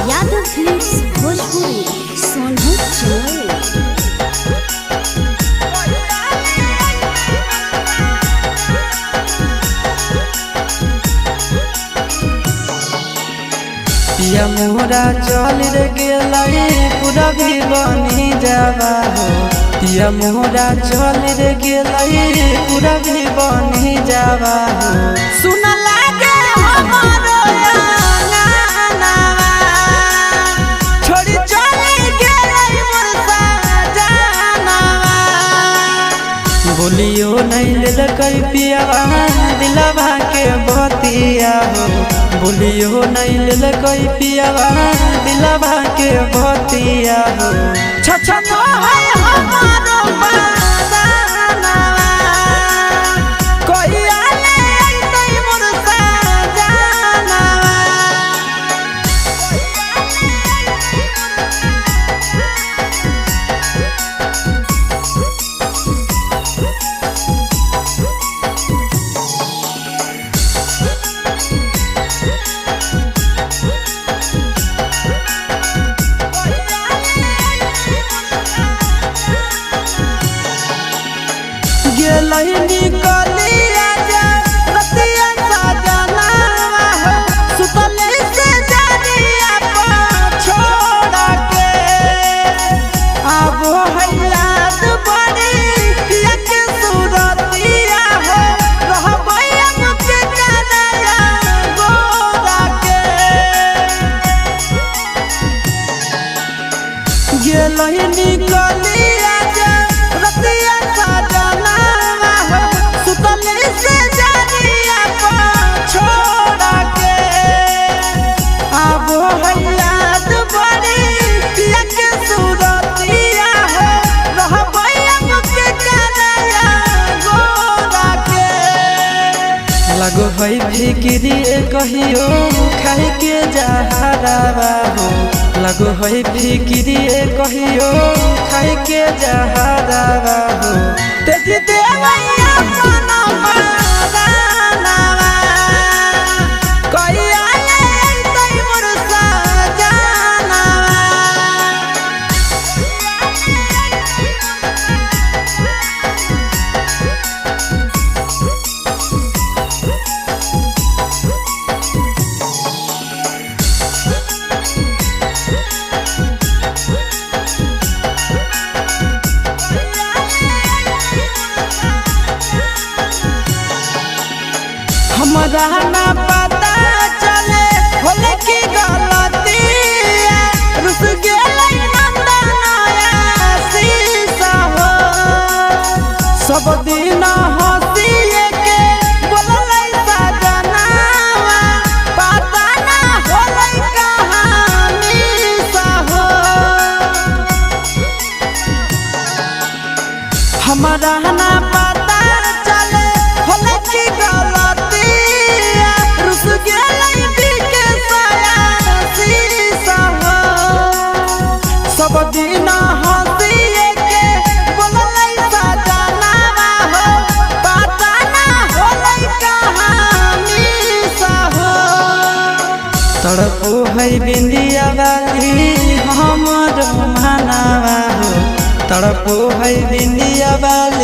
Yadav films Bhojpuri Sonu चोर। पिया मोरा चल रे गेलाई पूरा भी बनी जावा हो। पिया मोरा चल रे गेलाई पूरा भी बनी जावा हो। सुन लागे हमारो छोड़ी चली गेलाई मोर सजनवा। बोलियो नहीं लेल कई पियावा दिलवा के बतिया हो। बोलियो नहीं लेल कई पियावा दिलवा के बतिया हो। छछन है हमारो बदनवा कोई आले तई मोर सजनवा। निकलिया जा रतिया सजनवा हो। सुतले से जानिया छोड़ के अब है याद बड़ी पिया के सूरतिया हो। रहबै मुझे कनाया गोरा के गेलही निकलिया जा रतिया सजनवा हो। सुतले से जानिया छोड़ के अब है याद बड़ी पिया के सूरतिया हो। रहबै मुझे कनाया गोरा के लगो है फिक्री कहियो खाए के जहरावा हो। लगो है फिक्री कहियो खाए के जहरावा हो। तेज देवैया अपना बदनवा कोई आले तई मोर सजनवा। हमरा ना पता चले होले की गलतिया रुस गेलै नंदनया शीशा हो। सब दिन हंसिए के बोललै सजनवा पता ना होलै कहानी सा हो। हमरा ना पता चले होले की गलतिया रुस गेलै बिके साया शीशा हो। सब दिन हंसिए के बोललै सजनवा हो पता ना होलै कहानी सा हो। तड़पो है बिंदिया वाली हमर मनावा हो। तड़पो है बिंदिया वाली